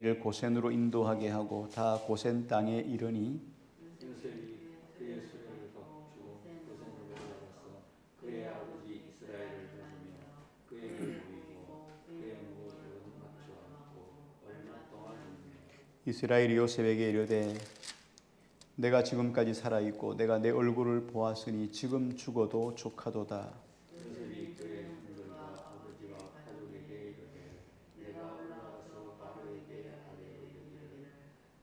이를 고센으로 인도하게 하고 다 고센 땅에 이르니 요셉이 그의 수레를 덮고 고센으로 올라가서 그의 아버지 이스라엘을 보며 그에게 보이고 그의 무릎을 맞춰 앉고 얼마 동안 이스라엘이 요셉에게 이르되 내가 지금까지 살아있고 내가 내 얼굴을 보았으니 지금 죽어도 족하도다. 요셉이 그의 형들과 아버지와 가족에게 이르되 내가 올라가서 바로에게 아뢰어 이르기를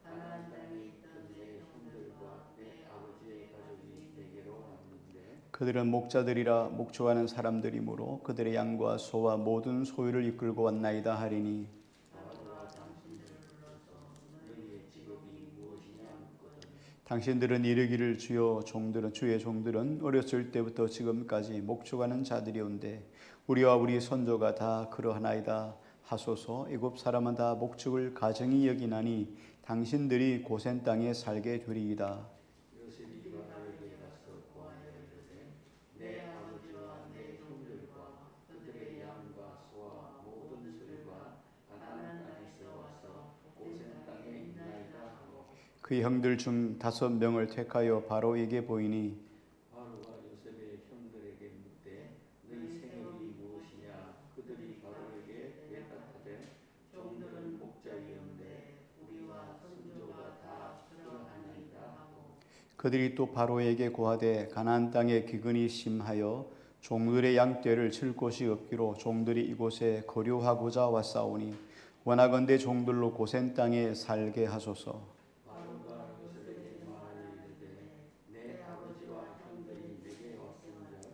가나안 땅에 있던 내 형들과 내 아버지의 가족이 내게로 왔는데 그들은 목자들이라 목초하는 사람들이므로 그들의 양과 소와 모든 소유를 이끌고 왔나이다 하리니 바로가 당신들을 불러서 너희의 직업이 무엇이냐 묻거든 당신들은 이르기를 주의 종들은 어렸을 때부터 지금까지 목축하는 자들이온데 우리와 우리 선조가 다 그러하나이다 하소서. 애굽 사람은 다 목축을 가정히 여기나니 당신들이 고센 땅에 살게 되리이다. 요셉이 바로에게 가서 고하여 이르되 내 아버지와 내 형들과 그들의 양과 소와 모든 소유가 가나안 땅에서 와서 고센 땅에 있나이다 하고 그 형들 중 5명을 택하여 바로에게 보이니 바로가 요셉의 형들에게 묻되 너희 생업이 무엇이냐 그들이 바로에게 대답하되 종들은 목자이온데 우리와 선조가 다 그러하나이다 하고 그들이 또 바로에게 고하되 가나안 땅에 기근이 심하여 종들의 양떼를 칠 곳이 없기로 종들이 이곳에 거류하고자 왔사오니 원하건대 종들로 고센 땅에 살게 하소서. 바로가 요셉에게 말하여 이르되 내 아버지와 형들이 내게 왔은즉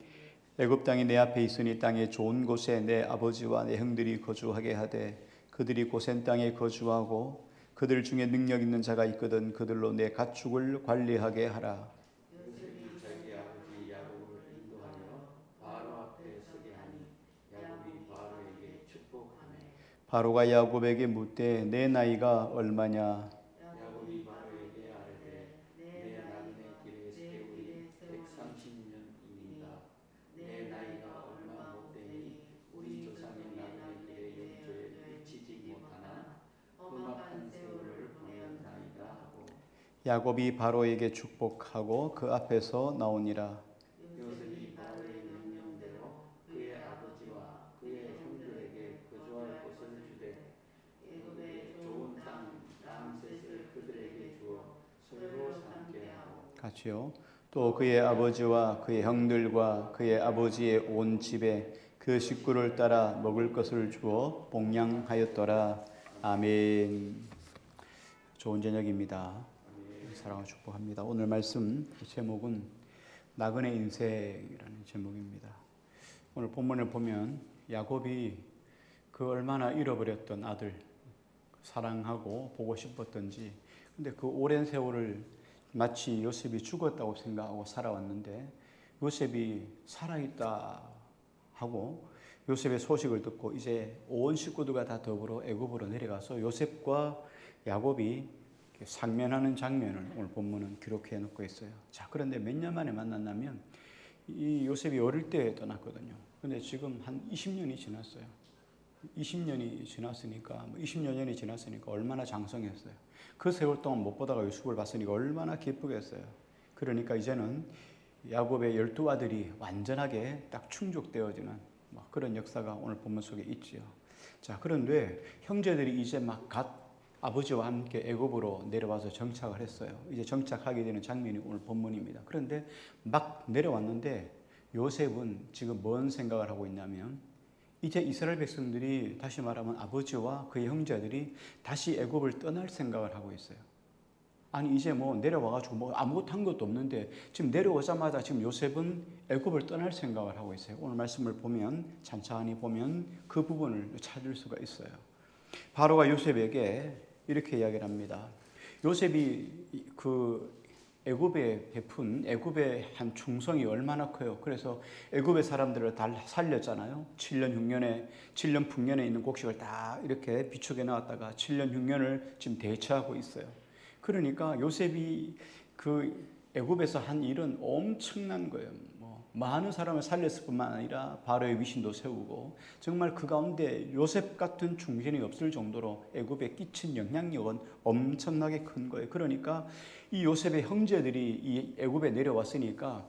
애굽 땅이 내 앞에 있으니 땅의 좋은 곳에 내 아버지와 내 형들이 거주하게 하되 그들이 고센 땅에 거주하고 그들 중에 능력 있는 자가 있거든 그들로 내 가축을 관리하게 하라. 요셉이 자기 아버지 야곱을 인도하여 바로 앞에 서게 하니 야곱이 바로에게 축복하매 바로가 야곱에게 묻되 내 나이가 얼마냐? 야곱이 바로에게 아뢰되 내 나그네 길의 세월이 130년이니이다 내 나이가 얼마 못되니 우리 조상의 나그네 길의 영조에 미치지 못하나 험악한 세월을 보내었나이다 하고 야곱이 바로에게 축복하고 그 앞에서 나오니라. 요셉이 바로의 명령대로 그의 아버지와 그의 형들에게 거주할 곳을 주되 애굽의 좋은 땅 라암셋을 그들에게 주어 소유로 삼게 하고 같이요. 또 그의 아버지와 그의 형들과 그의 아버지의 온 집에 그 식구를 따라 먹을 것을 주어 복량하였더라. 아멘. 좋은 저녁입니다. 사랑을 축복합니다. 오늘 말씀 제목은 나그네 인생이라는 제목입니다. 오늘 본문을 보면 야곱이 그 얼마나 잃어버렸던 아들 사랑하고 보고 싶었던지 근데 그 오랜 세월을 마치 요셉이 죽었다고 생각하고 살아왔는데 요셉이 살아있다 하고 요셉의 소식을 듣고 이제 온 식구들과 다 더불어 애굽으로 내려가서 요셉과 야곱이 상면하는 장면을 오늘 본문은 기록해 놓고 있어요. 자, 그런데 몇 년 만에 만났냐면 이 요셉이 어릴 때 떠났거든요. 근데 지금 한 20년이 지났어요. 20년이 지났으니까 20여 년이 지났으니까 얼마나 장성했어요. 그 세월 동안 못 보다가 요셉을 봤으니까 얼마나 기쁘겠어요. 그러니까 이제는 야곱의 12아들이 완전하게 딱 충족되어지는 그런 역사가 오늘 본문 속에 있지요. 자, 그런데 형제들이 이제 갓 아버지와 함께 애굽으로 내려와서 정착을 했어요. 이제 정착하게 되는 장면이 오늘 본문입니다. 그런데 막 내려왔는데 요셉은 지금 뭔 생각을 하고 있냐면 이제 이스라엘 백성들이 다시 말하면 아버지와 그의 형제들이 다시 애굽을 떠날 생각을 하고 있어요. 아니 이제 내려와가지고 아무것도 한 것도 없는데 지금 내려오자마자 지금 요셉은 애굽을 떠날 생각을 하고 있어요. 오늘 말씀을 보면 찬찬히 보면 그 부분을 찾을 수가 있어요. 바로가 요셉에게 이렇게 이야기를 합니다. 요셉이 그 애굽에 베푼 애굽의 한 충성이 얼마나 커요. 그래서 애굽의 사람들을 다 살렸잖아요. 7년 흉년에 7년 풍년에 있는 곡식을 다 이렇게 비축해 놨다가 7년 흉년을 지금 대처하고 있어요. 그러니까 요셉이 그 애굽에서 한 일은 엄청난 거예요. 많은 사람을 살렸을 뿐만 아니라 바로의 위신도 세우고 정말 그 가운데 요셉 같은 중신이 없을 정도로 애굽에 끼친 영향력은 엄청나게 큰 거예요. 그러니까 이 요셉의 형제들이 이 애굽에 내려왔으니까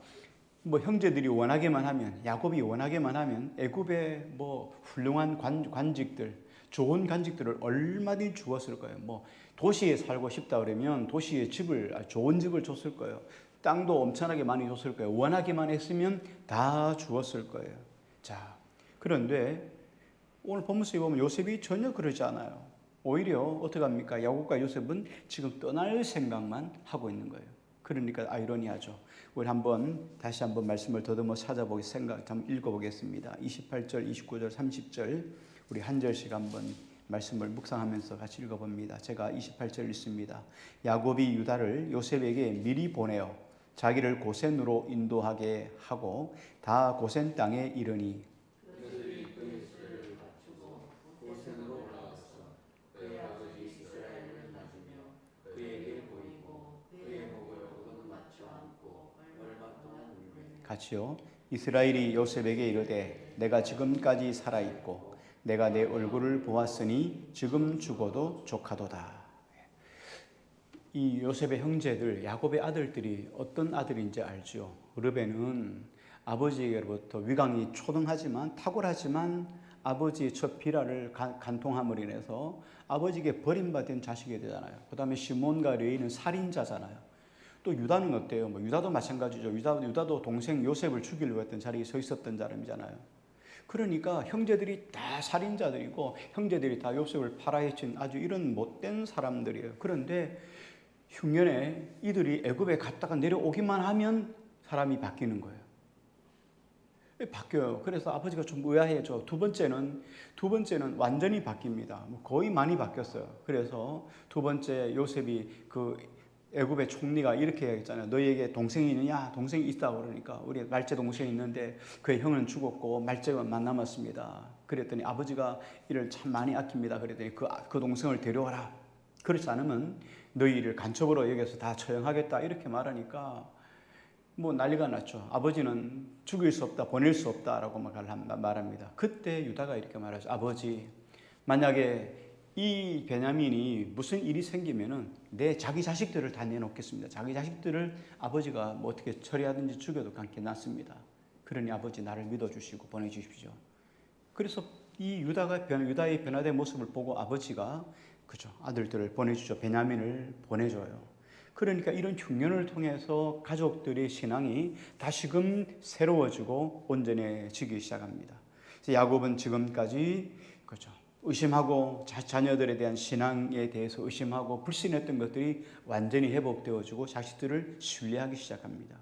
뭐 형제들이 원하게만 하면, 야곱이 원하게만 하면 애굽의 뭐 훌륭한 관직들, 좋은 관직들을 얼마든지 주었을 거예요. 뭐 도시에 살고 싶다 그러면 도시에 좋은 집을 줬을 거예요. 땅도 엄청나게 많이 줬을 거예요. 원하기만 했으면 다 주었을 거예요. 자, 그런데 오늘 본문에 보면 요셉이 전혀 그러지 않아요. 오히려 어떻게 합니까? 야곱과 요셉은 지금 떠날 생각만 하고 있는 거예요. 그러니까 아이러니하죠. 우리 다시 한번 말씀을 더듬어 찾아보기 한번 읽어보겠습니다. 28절, 29절, 30절 우리 한 절씩 한번 말씀을 묵상하면서 같이 읽어봅니다. 제가 28절 읽습니다. 야곱이 유다를 요셉에게 미리 보내어 자기를 고센으로 인도하게 하고 다 고센 땅에 이르니 같이요. 이스라엘이 요셉에게 이르되 내가 지금까지 살아있고 내가 내 얼굴을 보았으니 지금 죽어도 족하도다. 이 요셉의 형제들, 야곱의 아들들이 어떤 아들인지 알죠. 르벤은 아버지에게로부터 위강이 초등하지만 탁월하지만 아버지의 첫 비라를 간통함으로 인해서 아버지에게 버림받은 자식이 되잖아요. 그 다음에 시몬과 레위는 살인자잖아요. 또 유다는 어때요? 뭐 유다도 마찬가지죠. 유다도 동생 요셉을 죽이려고 했던 자리에 서 있었던 사람이잖아요. 그러니까 형제들이 다 살인자들이고 형제들이 다 요셉을 팔아헤친 아주 이런 못된 사람들이에요. 그런데 흉년에 이들이 애굽에 갔다가 내려오기만 하면 사람이 바뀌는 거예요. 바뀌어요. 그래서 아버지가 좀 의아해져. 두 번째는 완전히 바뀝니다. 거의 많이 바뀌었어요. 그래서 두 번째 요셉이 그 애굽의 총리가 이렇게 얘기했잖아요. 너희에게 동생이 있느냐? 동생이 있다고 그러니까 우리 말째 동생이 있는데 그의 형은 죽었고 말째만 남았습니다. 그랬더니 아버지가 이를 참 많이 아낍니다. 그랬더니 그 동생을 데려와라. 그렇지 않으면 너희를 간첩으로 여기서 다 처형하겠다. 이렇게 말하니까 뭐 난리가 났죠. 아버지는 죽일 수 없다, 보낼 수 없다라고 말합니다. 그때 유다가 이렇게 말하죠. 아버지, 만약에 이 베냐민이 무슨 일이 생기면은 내 자기 자식들을 다 내놓겠습니다. 자기 자식들을 아버지가 뭐 어떻게 처리하든지 죽여도 괜찮습니다. 그러니 아버지 나를 믿어주시고 보내주십시오. 그래서 이 유다의 변화된 모습을 보고 아버지가 아들들을 보내주죠. 베냐민을 보내줘요. 그러니까 이런 흉년을 통해서 가족들의 신앙이 다시금 새로워지고 온전해지기 시작합니다. 야곱은 지금까지 의심하고 자녀들에 대한 신앙에 대해서 의심하고 불신했던 것들이 완전히 회복되어지고 자식들을 신뢰하기 시작합니다.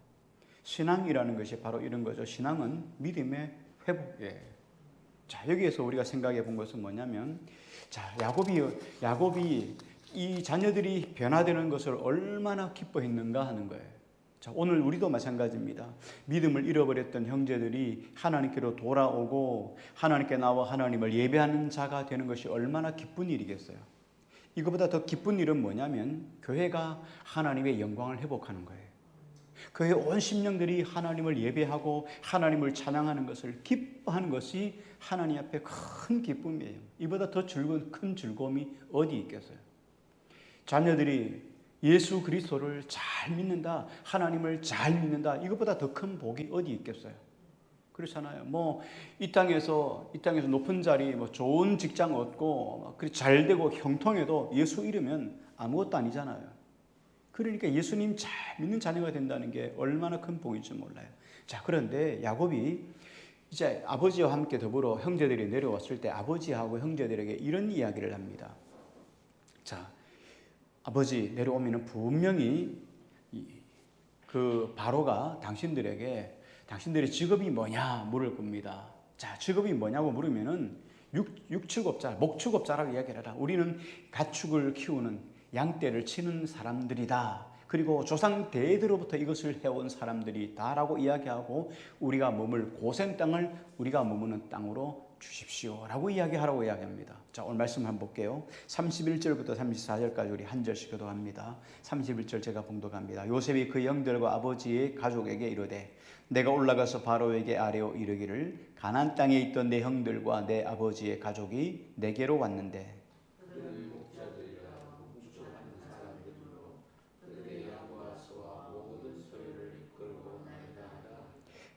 신앙이라는 것이 바로 이런 거죠. 신앙은 믿음의 회복이에요. 자, 여기에서 우리가 생각해 본 것은 뭐냐면, 야곱이 이 자녀들이 변화되는 것을 얼마나 기뻐했는가 하는 거예요. 자, 오늘 우리도 마찬가지입니다. 믿음을 잃어버렸던 형제들이 하나님께로 돌아오고 하나님께 나와 하나님을 예배하는 자가 되는 것이 얼마나 기쁜 일이겠어요. 이거보다 더 기쁜 일은 뭐냐면 교회가 하나님의 영광을 회복하는 거예요. 교회 온 심령들이 하나님을 예배하고 하나님을 찬양하는 것을 기뻐하는 것이 하나님 앞에 큰 기쁨이에요. 이보다 더 큰 즐거움이 어디 있겠어요. 자녀들이 예수 그리스도를 잘 믿는다, 하나님을 잘 믿는다, 이것보다 더 큰 복이 어디 있겠어요. 그렇잖아요. 뭐 이 땅에서 높은 자리, 뭐 좋은 직장 얻고 잘 되고 형통해도 예수 잃으면 아무것도 아니잖아요. 그러니까 예수님 잘 믿는 자녀가 된다는 게 얼마나 큰 복인지 몰라요. 자, 그런데 야곱이 이제 아버지와 함께 더불어 형제들이 내려왔을 때 아버지하고 형제들에게 이런 이야기를 합니다. 자, 아버지 내려오면은 분명히 그 바로가 당신들의 직업이 뭐냐 물을 겁니다. 자, 직업이 뭐냐고 물으면은 육축업자, 목축업자라고 이야기를 해라. 우리는 가축을 키우는 양떼를 치는 사람들이다. 그리고 조상 대대로부터 이것을 해온 사람들이다라고 이야기하고 우리가 머물 고센 땅을 우리가 머무는 땅으로 주십시오라고 이야기하라고 이야기합니다. 자, 오늘 말씀 한번 볼게요. 31절부터 34절까지 우리 한 절씩 교도합니다. 31절 제가 봉독합니다. 요셉이 그 형들과 아버지의 가족에게 이르되 내가 올라가서 바로에게 아뢰어 이르기를 가나안 땅에 있던 내 형들과 내 아버지의 가족이 내게로 왔는데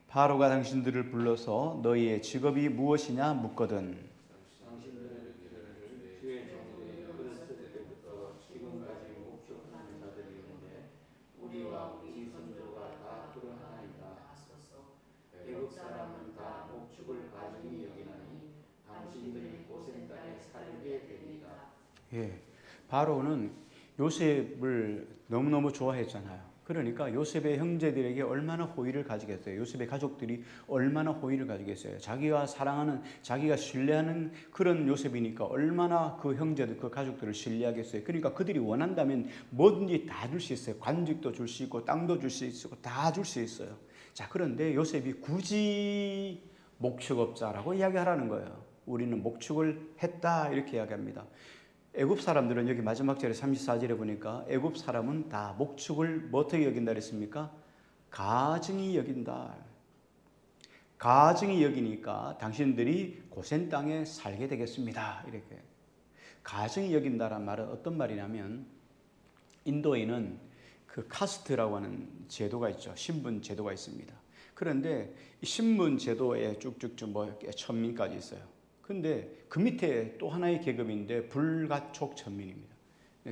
바로가 당신들을 불러서 너희의 직업이 무엇이냐 묻거든 예, 바로는 요셉을 너무너무 좋아했잖아요. 그러니까 요셉의 형제들에게 얼마나 호의를 가지겠어요. 요셉의 가족들이 얼마나 호의를 가지겠어요. 자기가 사랑하는, 자기가 신뢰하는 그런 요셉이니까 얼마나 그 형제들, 그 가족들을 신뢰하겠어요. 그러니까 그들이 원한다면 뭐든지 다 줄 수 있어요. 관직도 줄 수 있고 땅도 줄 수 있고 다 줄 수 있어요. 자, 그런데 요셉이 굳이 목축업자라고 이야기하라는 거예요. 우리는 목축을 했다 이렇게 이야기합니다. 애굽 사람들은 여기 마지막 절에 34절에 보니까 애굽 사람은 다 목축을 어떻게 여긴다 그랬습니까? 가증히 여긴다. 가증히 여기니까 당신들이 고센 땅에 살게 되겠습니다. 이렇게. 가증히 여긴다란 말은 어떤 말이냐면 인도에는 그 카스트라고 하는 제도가 있죠. 신분 제도가 있습니다. 그런데 이 신분 제도에 쭉쭉쭉 뭐 천민까지 있어요. 근데 그 밑에 또 하나의 계급인데 불가촉 천민입니다.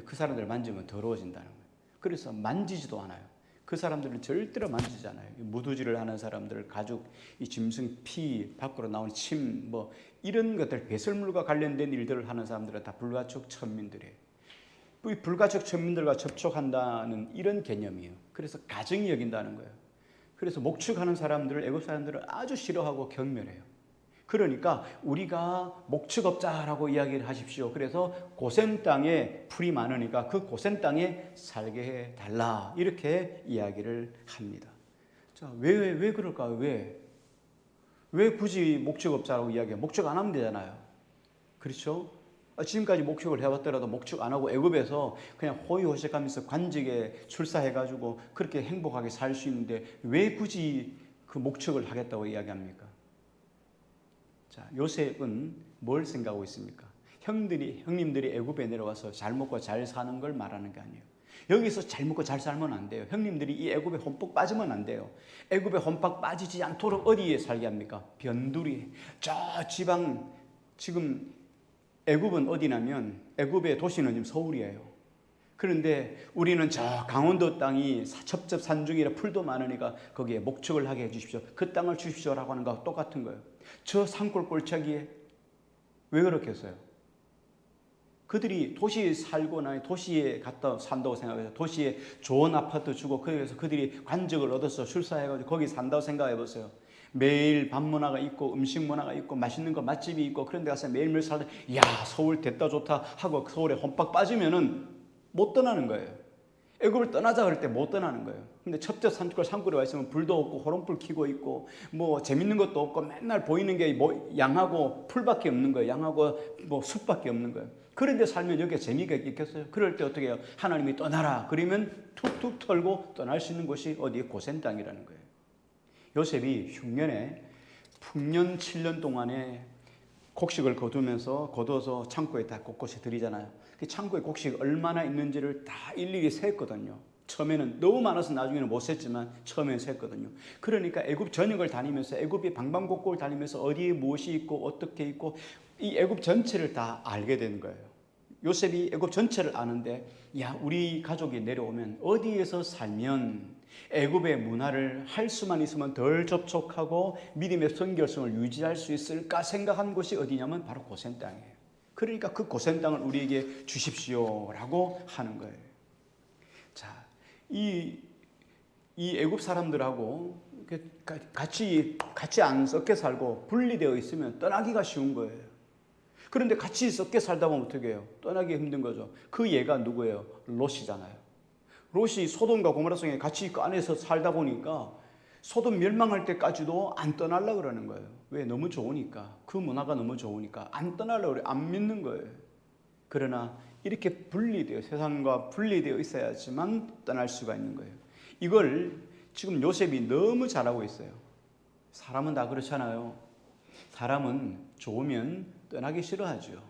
그 사람들 만지면 더러워진다는 거예요. 그래서 만지지도 않아요. 그 사람들은 절대로 만지지 않아요. 무두질을 하는 사람들, 가죽, 이 짐승 피, 밖으로 나오는 침, 뭐 이런 것들, 배설물과 관련된 일들을 하는 사람들은 다 불가촉 천민들이에요. 이 불가촉 천민들과 접촉한다는 이런 개념이에요. 그래서 가증히 여긴다는 거예요. 그래서 목축하는 사람들을 애굽 사람들은 아주 싫어하고 경멸해요. 그러니까 우리가 목축업자라고 이야기를 하십시오. 그래서 고센 땅에 풀이 많으니까 그 고센 땅에 살게 해달라 이렇게 이야기를 합니다. 자, 왜 그럴까요? 왜 굳이 목축업자라고 이야기해요? 목축 안 하면 되잖아요. 그렇죠? 지금까지 목축을 해왔더라도 목축 안 하고 애굽에서 그냥 호의호식하면서 관직에 출사해가지고 그렇게 행복하게 살 수 있는데 왜 굳이 그 목축을 하겠다고 이야기합니까? 자, 요셉은 뭘 생각하고 있습니까? 형님들이 애굽에 내려와서 잘 먹고 잘 사는 걸 말하는 게 아니에요. 여기서 잘 먹고 잘 살면 안 돼요. 형님들이 이 애굽에 험뻑 빠지면 안 돼요. 애굽에 험뻑 빠지지 않도록 어디에 살게 합니까? 변두리. 저 지방, 지금 애굽은 어디냐면 애굽의 도시는 지금 서울이에요. 그런데 우리는 저 강원도 땅이 첩첩산중이라 풀도 많으니까 거기에 목축을 하게 해주십시오. 그 땅을 주십시오라고 하는 거와 똑같은 거예요. 저 산골 골짜기에 왜 그렇겠어요? 그들이 도시에 살거나 도시에 갔다 산다고 생각해서 도시에 좋은 아파트 주고 거기서 그들이 관직을 얻어서 출사해가지고 거기 산다고 생각해 보세요. 매일 밥 문화가 있고 음식 문화가 있고 맛있는 거 맛집이 있고 그런 데 가서 매일매일 살다 야 서울 됐다 좋다 하고 서울에 험박 빠지면은 못 떠나는 거예요. 애굽을 떠나자 그럴 때 못 떠나는 거예요. 근데 첩첩 산골에 와 있으면 불도 없고 호롱불 켜고 있고 뭐 재밌는 것도 없고 맨날 보이는 게 뭐 양하고 풀밖에 없는 거예요. 양하고 뭐 숲밖에 없는 거예요. 그런데 살면 여기에 재미가 있겠어요? 그럴 때 어떻게 해요? 하나님이 떠나라 그러면 툭툭 털고 떠날 수 있는 곳이 어디에 고센 땅이라는 거예요. 요셉이 흉년에 풍년 7년 동안에 곡식을 거둬서 창고에 다 곳곳에 들이잖아요. 그 창고에 곡식 얼마나 있는지를 다 일일이 셌거든요. 처음에는 너무 많아서 나중에는 못 셌지만 처음에는 셌거든요. 그러니까 애굽 전역을 다니면서 애굽의 방방곡곡을 다니면서 어디에 무엇이 있고 어떻게 있고 이 애굽 전체를 다 알게 되는 거예요. 요셉이 애굽 전체를 아는데 야 우리 가족이 내려오면 어디에서 살면 애굽의 문화를 할 수만 있으면 덜 접촉하고 믿음의 선결성을 유지할 수 있을까 생각한 곳이 어디냐면 바로 고센 땅이에요. 그러니까 그 고센 땅을 우리에게 주십시오라고 하는 거예요. 자, 이 애굽 사람들하고 같이 안 섞여 살고 분리되어 있으면 떠나기가 쉬운 거예요. 그런데 같이 섞여 살다 보면 어떻게 해요? 떠나기 힘든 거죠. 그 얘가 누구예요? 롯이잖아요. 롯이 소돔과 고모라 성에 같이 그 안에서 살다 보니까 소돔 멸망할 때까지도 안 떠나려고 그러는 거예요. 왜? 너무 좋으니까. 그 문화가 너무 좋으니까 안 떠나려고 그래. 안 믿는 거예요. 그러나 이렇게 분리되어, 세상과 분리되어 있어야지만 떠날 수가 있는 거예요. 이걸 지금 요셉이 너무 잘하고 있어요. 사람은 다 그렇잖아요. 사람은 좋으면 떠나기 싫어하죠.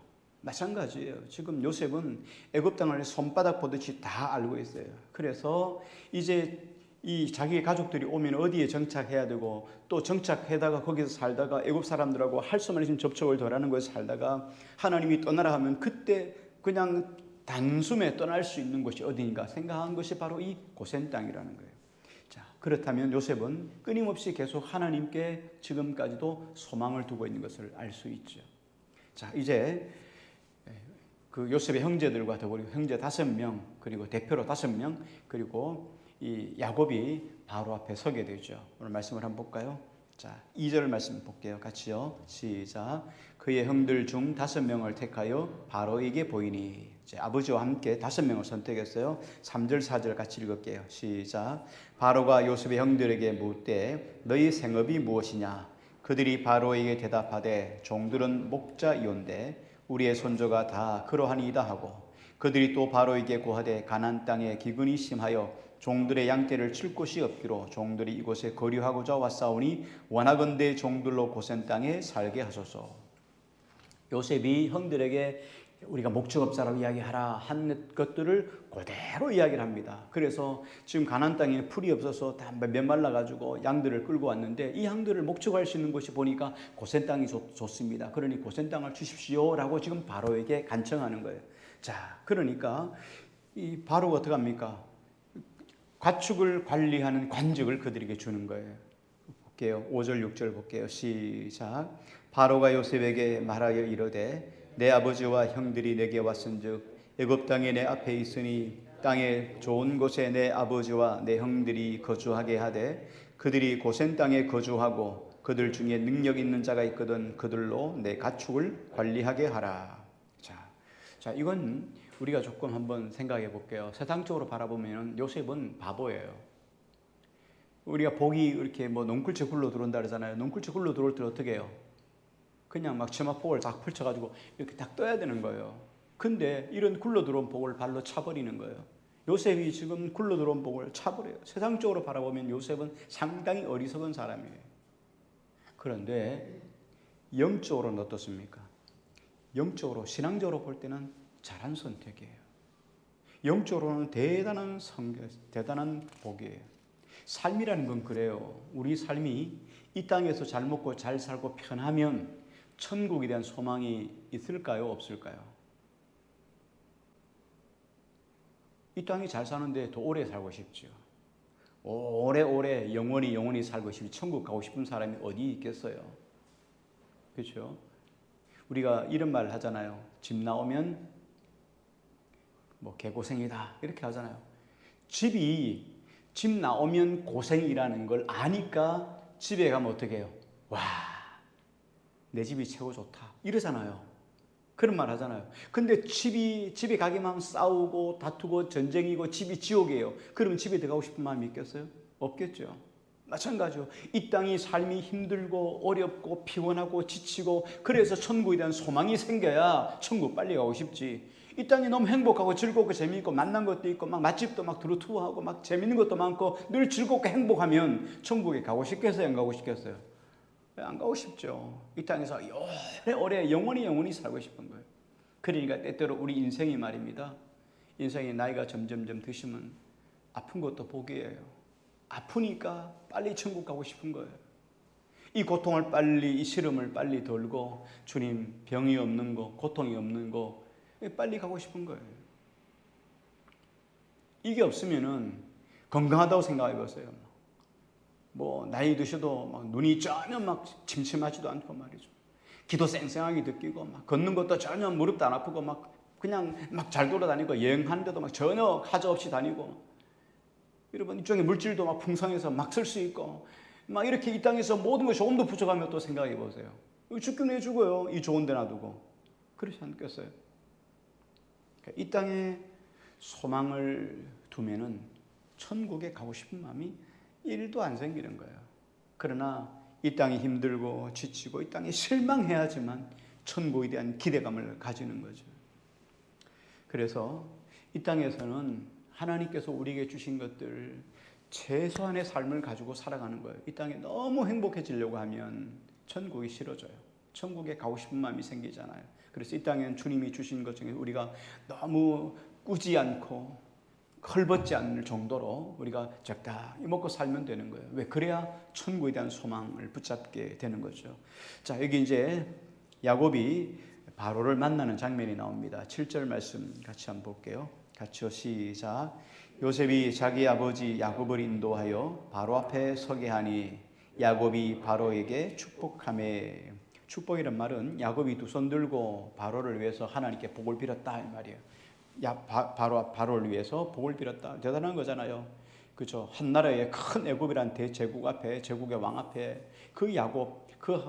마찬가지예요. 지금 요셉은 애굽 땅을 손바닥 보듯이 다 알고 있어요. 그래서 이제 이 자기 가족들이 오면 어디에 정착해야 되고, 또 정착해다가 거기서 살다가 애굽 사람들하고 할 수만 있으면 접촉을 덜하는 곳에 살다가 하나님이 떠나라 하면 그때 그냥 단숨에 떠날 수 있는 곳이 어디인가 생각한 것이 바로 이 고센 땅이라는 거예요. 자, 그렇다면 요셉은 끊임없이 계속 하나님께 지금까지도 소망을 두고 있는 것을 알 수 있죠. 자, 이제 그 요셉의 형제들과 더불어 형제 5명, 그리고 대표로 5명, 그리고 이 야곱이 바로 앞에 서게 되죠. 오늘 말씀을 한번 볼까요? 자, 2절 말씀 볼게요. 같이요. 시작. 그의 형들 중 5명을 택하여 바로에게 보이니. 이제 아버지와 함께 5명을 선택했어요. 3절 4절 같이 읽을게요. 시작. 바로가 요셉의 형들에게 묻되 너희 생업이 무엇이냐? 그들이 바로에게 대답하되 종들은 목자이온데 우리의 손조가 다 그러하니이다 하고, 그들이 또 바로에게 고하되 가나안 땅에 기근이 심하여 종들의 양떼를 칠 곳이 없기로 종들이 이곳에 거류하고자 왔사오니 원하건대 종들로 고센 땅에 살게 하소서. 요셉이 형들에게 우리가 목축업자라고 이야기하라 한 것들을 그대로 이야기를 합니다. 그래서 지금 가나안 땅에 풀이 없어서 다 메말라 가지고 양들을 끌고 왔는데, 이 양들을 목축할 수 있는 곳이 보니까 고센 땅이 좋습니다. 그러니 고센 땅을 주십시오라고 지금 바로에게 간청하는 거예요. 자, 그러니까 이 바로가 어떻게 합니까? 가축을 관리하는 관직을 그들에게 주는 거예요. 볼게요. 5절 6절 볼게요. 시작. 바로가 요셉에게 말하여 이르되 내 아버지와 형들이 내게 왔은즉 애굽 땅에 내 앞에 있으니 땅에 좋은 곳에 내 아버지와 내 형들이 거주하게 하되 그들이 고센 땅에 거주하고 그들 중에 능력 있는 자가 있거든 그들로 내 가축을 관리하게 하라. 자, 이건 우리가 조금 한번 생각해 볼게요. 세상적으로 바라보면 요셉은 바보예요. 우리가 복이 이렇게 뭐 넝쿨째 굴러 들어온다 그러잖아요. 넝쿨째 굴러 들어올 때 어떻게 해요? 그냥 막 치마폭을 딱 펼쳐가지고 이렇게 딱 떠야 되는 거예요. 근데 이런 굴러 들어온 복을 발로 차버리는 거예요. 요셉이 지금 굴러 들어온 복을 차버려요. 세상적으로 바라보면 요셉은 상당히 어리석은 사람이에요. 그런데 영적으로는 어떻습니까? 영적으로, 신앙적으로 볼 때는 잘한 선택이에요. 영적으로는 대단한 성경, 대단한 복이에요. 삶이라는 건 그래요. 우리 삶이 이 땅에서 잘 먹고 잘 살고 편하면 천국에 대한 소망이 있을까요? 없을까요? 이 땅이 잘 사는데 더 오래 살고 싶죠. 오래오래 영원히 살고 싶지, 천국 가고 싶은 사람이 어디 있겠어요? 그렇죠? 우리가 이런 말 하잖아요. 집 나오면 뭐 개고생이다 이렇게 하잖아요. 집 나오면 고생이라는 걸 아니까 집에 가면 어떻게 해요? 와, 내 집이 최고 좋다 이러잖아요. 그런 말 하잖아요. 근데 집에 가기만 하면 싸우고 다투고 전쟁이고 집이 지옥이에요. 그러면 집에 들어가고 싶은 마음이 있겠어요? 없겠죠. 마찬가지로 이 땅이 삶이 힘들고 어렵고 피곤하고 지치고 그래서 천국에 대한 소망이 생겨야 천국 빨리 가고 싶지. 이 땅이 너무 행복하고 즐겁고 재미있고 만난 것도 있고 막 맛집도 막 두루투하고 막 재밌는 것도 많고 늘 즐겁고 행복하면 천국에 가고 싶겠어요? 안 가고 싶겠어요? 안 가고 싶죠. 이 땅에서 오래 영원히 살고 싶은 거예요. 그러니까 때때로 우리 인생이 말입니다. 인생의 나이가 점점 드시면 아픈 것도 복이에요. 아프니까 빨리 천국 가고 싶은 거예요. 이 고통을 빨리, 이 시름을 빨리 덜고 주님 병이 없는 거, 고통이 없는 거 빨리 가고 싶은 거예요. 이게 없으면은 건강하다고 생각해 보세요. 뭐 나이 드셔도 막 눈이 전혀 막 침침하지도 않고 말이죠. 기도 쌩쌩하게 느끼고 막 걷는 것도 전혀 무릎도 안 아프고 막 그냥 막 잘 돌아다니고 여행하는데도 막 전혀 하자 없이 다니고, 여러분 이쪽에 물질도 막 풍성해서 막 쓸 수 있고 막 이렇게 이 땅에서 모든 것이 조금 더 부족하면 또 생각해 보세요. 죽긴 왜 죽어요? 이 좋은 데 놔두고. 그렇지 않겠어요? 이 땅에 소망을 두면은 천국에 가고 싶은 마음이 1도 안 생기는 거예요. 그러나 이 땅이 힘들고 지치고 이 땅에 실망해야지만 천국에 대한 기대감을 가지는 거죠. 그래서 이 땅에서는 하나님께서 우리에게 주신 것들 최소한의 삶을 가지고 살아가는 거예요. 이 땅에 너무 행복해지려고 하면 천국이 싫어져요. 천국에 가고 싶은 마음이 생기잖아요. 그래서 이 땅에는 주님이 주신 것 중에 우리가 너무 꾸지 않고 헐벗지 않을 정도로 우리가 적당히 먹고 살면 되는 거예요. 왜? 그래야 천국에 대한 소망을 붙잡게 되는 거죠. 자, 여기 이제 야곱이 바로를 만나는 장면이 나옵니다. 7절 말씀 같이 한번 볼게요. 같이요, 시작. 요셉이 자기 아버지 야곱을 인도하여 바로 앞에 서게 하니 야곱이 바로에게 축복하매. 축복이란 말은 야곱이 두 손 들고 바로를 위해서 하나님께 복을 빌었다 이 말이에요. 바로를 위해서 복을 빌었다. 대단한 거잖아요. 그죠? 한 나라의 큰 애굽이란 대제국 앞에, 제국의 왕 앞에 그 야곱, 그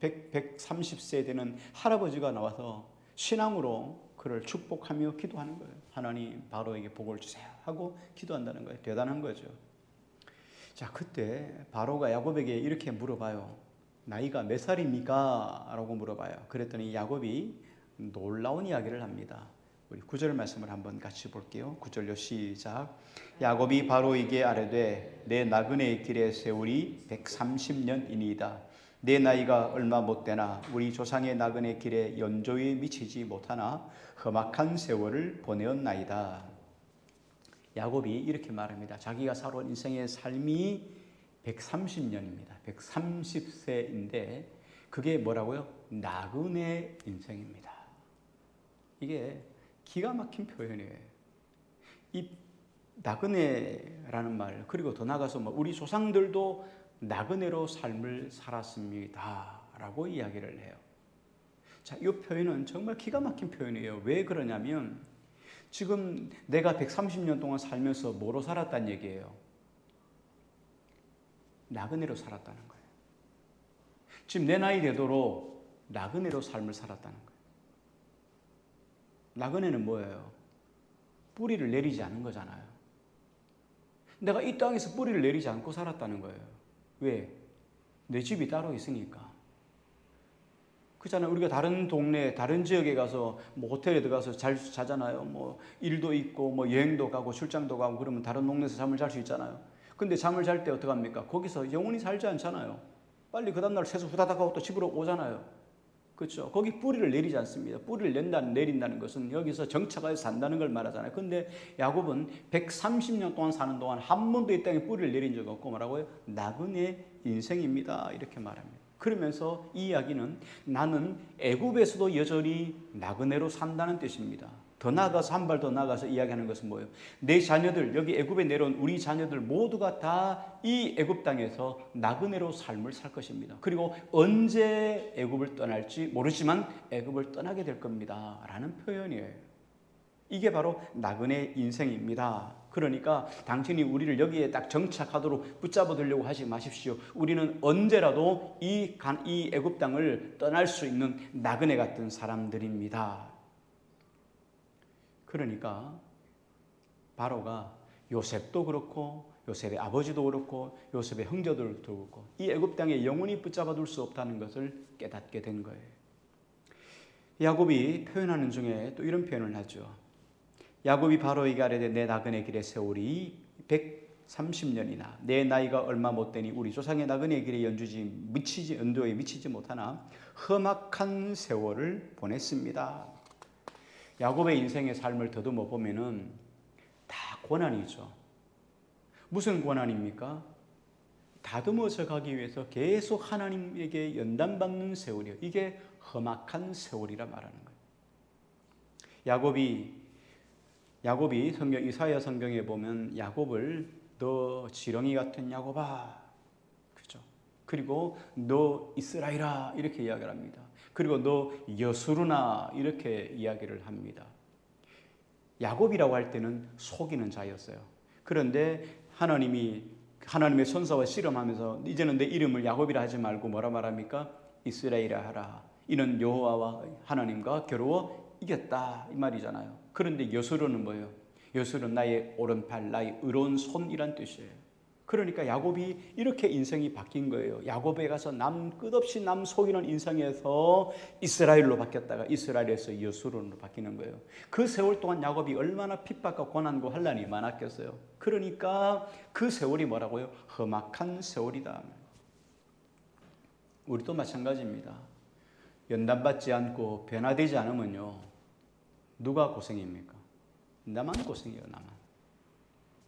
130세 되는 할아버지가 나와서 신앙으로 그를 축복하며 기도하는 거예요. 하나님 바로에게 복을 주세요 하고 기도한다는 거예요. 대단한 거죠. 자, 그때 바로가 야곱에게 이렇게 물어봐요. 나이가 몇 살입니까? 라고 물어봐요. 그랬더니 야곱이 놀라운 이야기를 합니다. 우리 9절 말씀을 한번 같이 볼게요. 9절요, 시작. 야곱이 바로에게 아뢰되 내 나그네의 길에 세월이 130년이니이다. 내 나이가 얼마 못 되나 우리 조상의 나그네 길에 연조에 미치지 못하나 험악한 세월을 보내었나이다. 야곱이 이렇게 말합니다. 자기가 살아온 인생의 삶이 130년입니다. 130세인데 그게 뭐라고요? 나그네 인생입니다. 이게 기가 막힌 표현이에요. 이 나그네라는 말, 그리고 더 나아가서 우리 조상들도 나그네로 삶을 살았습니다 라고 이야기를 해요. 자, 이 표현은 정말 기가 막힌 표현이에요. 왜 그러냐면 지금 내가 130년 동안 살면서 뭐로 살았다는 얘기예요? 나그네로 살았다는 거예요. 지금 내 나이 되도록 나그네로 삶을 살았다는 거예요. 나그네는 뭐예요? 뿌리를 내리지 않은 거잖아요. 내가 이 땅에서 뿌리를 내리지 않고 살았다는 거예요. 왜? 내 집이 따로 있으니까. 그렇잖아요. 우리가 다른 동네, 다른 지역에 가서 호텔에 들어가서 자잖아요. 일도 있고 여행도 가고 출장도 가고 그러면 다른 동네에서 잠을 잘 수 있잖아요. 근데 잠을 잘 때 어떡합니까? 거기서 영원히 살지 않잖아요. 빨리 그 다음날 세수 후다닥 하고 또 집으로 오잖아요. 그렇죠? 거기 뿌리를 내리지 않습니다. 뿌리를 내린다는 것은 여기서 정착해서 산다는 걸 말하잖아요. 근데 야곱은 130년 동안 사는 동안 한 번도 이 땅에 뿌리를 내린 적 없고 뭐라고요? 나그네 인생입니다. 이렇게 말합니다. 그러면서 이 이야기는 나는 애굽에서도 여전히 나그네로 산다는 뜻입니다. 더 나아가서 한 발 더 나아가서 이야기하는 것은 뭐예요? 내 자녀들, 여기 애굽에 내려온 우리 자녀들 모두가 다 이 애굽 땅에서 나그네로 삶을 살 것입니다. 그리고 언제 애굽을 떠날지 모르지만 애굽을 떠나게 될 겁니다 라는 표현이에요. 이게 바로 나그네 인생입니다. 그러니까 당신이 우리를 여기에 딱 정착하도록 붙잡아 두려고 하지 마십시오. 우리는 언제라도 이 애굽 땅을 떠날 수 있는 나그네 같은 사람들입니다. 그러니까 바로가 요셉도 그렇고 요셉의 아버지도 그렇고 요셉의 형제들도 그렇고 이 애굽 땅에 영원히 붙잡아 둘 수 없다는 것을 깨닫게 된 거예요. 야곱이 표현하는 중에 또 이런 표현을 하죠. 야곱이 바로에게 아뢰되 내 나그네 길의 세월이 130년이나 내 나이가 얼마 못 되니 우리 조상의 나그네 길에 연도에 미치지 못하나 험악한 세월을 보냈습니다. 야곱의 인생의 삶을 더듬어 보면은 다 고난이죠. 무슨 고난입니까? 다듬어져 가기 위해서 계속 하나님에게 연단받는 세월이요. 이게 험악한 세월이라 말하는 거예요. 야곱이 성경 이사야 성경에 보면 야곱을 너 지렁이 같은 야곱아, 그죠? 그리고 너 이스라엘아 이렇게 이야기를 합니다. 그리고 너 여수르나 이렇게 이야기를 합니다. 야곱이라고 할 때는 속이는 자였어요. 그런데 하나님의 선사와 씨름하면서 이제는 내 이름을 야곱이라 하지 말고 뭐라 말합니까? 이스라엘이라 하라. 이는 여호와와 하나님과 겨루어 이겼다 이 말이잖아요. 그런데 여수르는 뭐예요? 여수르는 나의 오른팔, 나의 의로운 손이란 뜻이에요. 그러니까 야곱이 이렇게 인생이 바뀐 거예요. 야곱에 가서 끝없이 남 속이는 인생에서 이스라엘로 바뀌었다가 이스라엘에서 여수론으로 바뀌는 거예요. 그 세월 동안 야곱이 얼마나 핍박과 고난과 환난이 많았겠어요. 그러니까 그 세월이 뭐라고요? 험악한 세월이다. 우리도 마찬가지입니다. 연단받지 않고 변화되지 않으면요, 누가 고생입니까? 나만 고생이에요. 나만.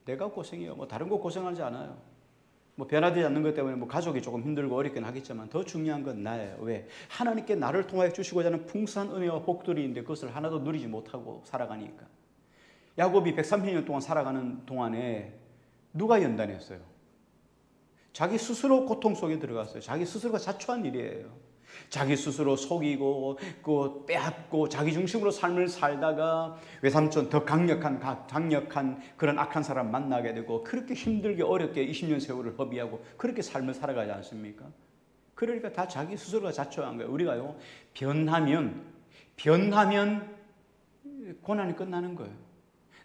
내가 고생이에요. 뭐 다른 거 고생하지 않아요. 뭐 변화되지 않는 것 때문에 뭐 가족이 조금 힘들고 어렵긴 하겠지만 더 중요한 건 나예요. 왜? 하나님께 나를 통하여 주시고자 하는 풍성한 은혜와 복들이 있는데 그것을 하나도 누리지 못하고 살아가니까. 야곱이 130년 동안 살아가는 동안에 누가 연단했어요? 자기 스스로 고통 속에 들어갔어요. 자기 스스로가 자초한 일이에요. 자기 스스로 속이고 빼앗고 자기 중심으로 삶을 살다가 외삼촌 더 강력한 그런 악한 사람 만나게 되고 그렇게 힘들게 어렵게 20년 세월을 허비하고 그렇게 삶을 살아가지 않습니까? 그러니까 다 자기 스스로가 자초한 거예요. 우리가요, 변하면 고난이 끝나는 거예요.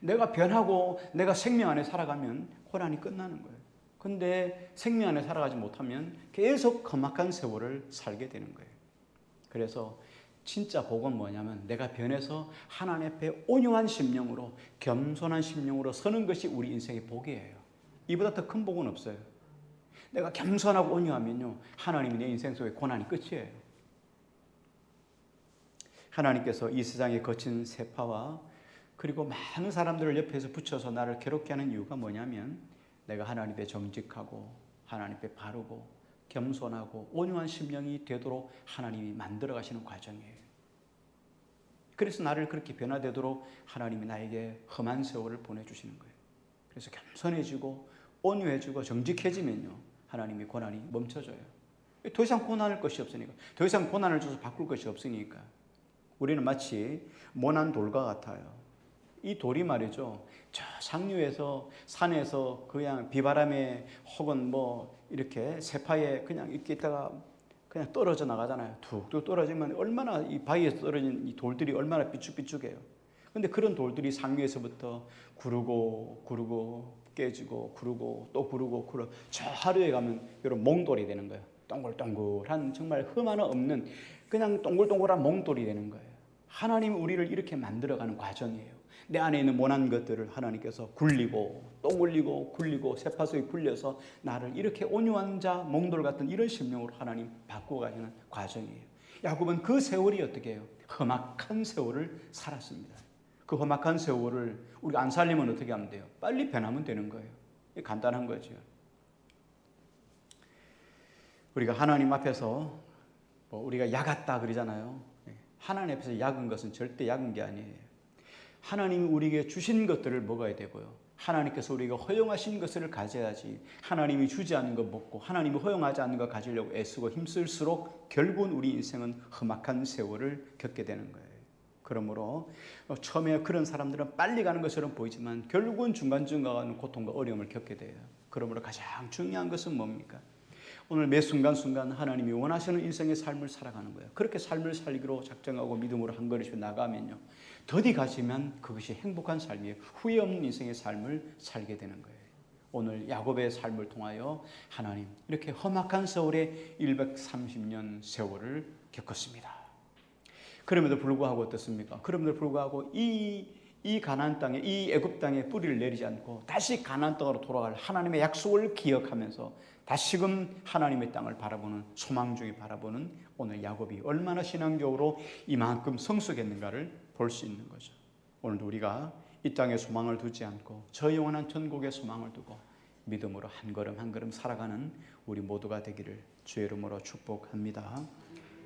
내가 변하고 내가 생명 안에 살아가면 고난이 끝나는 거예요. 근데 생명 안에 살아가지 못하면 계속 험악한 세월을 살게 되는 거예요. 그래서 진짜 복은 뭐냐면 내가 변해서 하나님 앞에 온유한 심령으로 겸손한 심령으로 서는 것이 우리 인생의 복이에요. 이보다 더 큰 복은 없어요. 내가 겸손하고 온유하면요, 하나님이 내 인생 속의 고난이 끝이에요. 하나님께서 이 세상에 거친 세파와 그리고 많은 사람들을 옆에서 붙여서 나를 괴롭게 하는 이유가 뭐냐면 내가 하나님 앞에 정직하고 하나님 앞에 바르고 겸손하고 온유한 심령이 되도록 하나님이 만들어 가시는 과정이에요. 그래서 나를 그렇게 변화되도록 하나님이 나에게 험한 세월을 보내주시는 거예요. 그래서 겸손해지고 온유해지고 정직해지면요, 하나님이 고난이 멈춰져요. 더 이상 고난할 것이 없으니까, 더 이상 고난을 줘서 바꿀 것이 없으니까 우리는 마치 모난 돌과 같아요. 이 돌이 말이죠, 저 상류에서 산에서 그냥 비바람에 혹은 뭐 이렇게 세파에 그냥 이렇게 있다가 그냥 떨어져 나가잖아요. 툭툭 떨어지면 얼마나 이 바위에서 떨어진 이 돌들이 얼마나 삐죽삐죽해요. 근데 그런 돌들이 상류에서부터 구르고 깨지고 구르고 또 구르고 저 하루에 가면 이런 몽돌이 되는 거예요. 동글동글한 정말 흠 하나 없는 그냥 동글동글한 몽돌이 되는 거예요. 하나님이 우리를 이렇게 만들어가는 과정이에요. 내 안에 있는 모난 것들을 하나님께서 굴리고 또 굴리고 세파속에 굴려서 나를 이렇게 온유한 자, 몽돌 같은 이런 심령으로 하나님 바꾸어가시는 과정이에요. 야곱은 그 세월이 어떻게 해요? 험악한 세월을 살았습니다. 그 험악한 세월을 우리가 안 살리면 어떻게 하면 돼요? 빨리 변하면 되는 거예요. 간단한 거죠. 우리가 하나님 앞에서 우리가 약았다 그러잖아요. 하나님 앞에서 약은 것은 절대 약은 게 아니에요. 하나님이 우리에게 주신 것들을 먹어야 되고요. 하나님께서 우리가 허용하신 것을 가져야지, 하나님이 주지 않은 거 먹고 하나님이 허용하지 않는 거 가지려고 애쓰고 힘쓸수록 결국은 우리 인생은 험악한 세월을 겪게 되는 거예요. 그러므로 처음에 그런 사람들은 빨리 가는 것처럼 보이지만 결국은 중간중간 고통과 어려움을 겪게 돼요. 그러므로 가장 중요한 것은 뭡니까? 오늘 매 순간순간 하나님이 원하시는 인생의 삶을 살아가는 거예요. 그렇게 삶을 살기로 작정하고 믿음으로 한 걸음씩 나가면요, 더디 가시면 그것이 행복한 삶이에요. 후회 없는 인생의 삶을 살게 되는 거예요. 오늘 야곱의 삶을 통하여 하나님 이렇게 험악한 세월에 130년 세월을 겪었습니다. 그럼에도 불구하고 어떻습니까? 그럼에도 불구하고 이 가나안 땅에, 이 애굽 땅에 뿌리를 내리지 않고 다시 가나안 땅으로 돌아갈 하나님의 약속을 기억하면서 다시금 하나님의 땅을 바라보는, 소망 중에 바라보는 오늘 야곱이 얼마나 신앙적으로 이만큼 성숙했는가를 볼 수 있는 거죠. 오늘도 우리가 이 땅에 소망을 두지 않고 저 영원한 천국에 소망을 두고 믿음으로 한 걸음 한 걸음 살아가는 우리 모두가 되기를 주의 이름으로 축복합니다.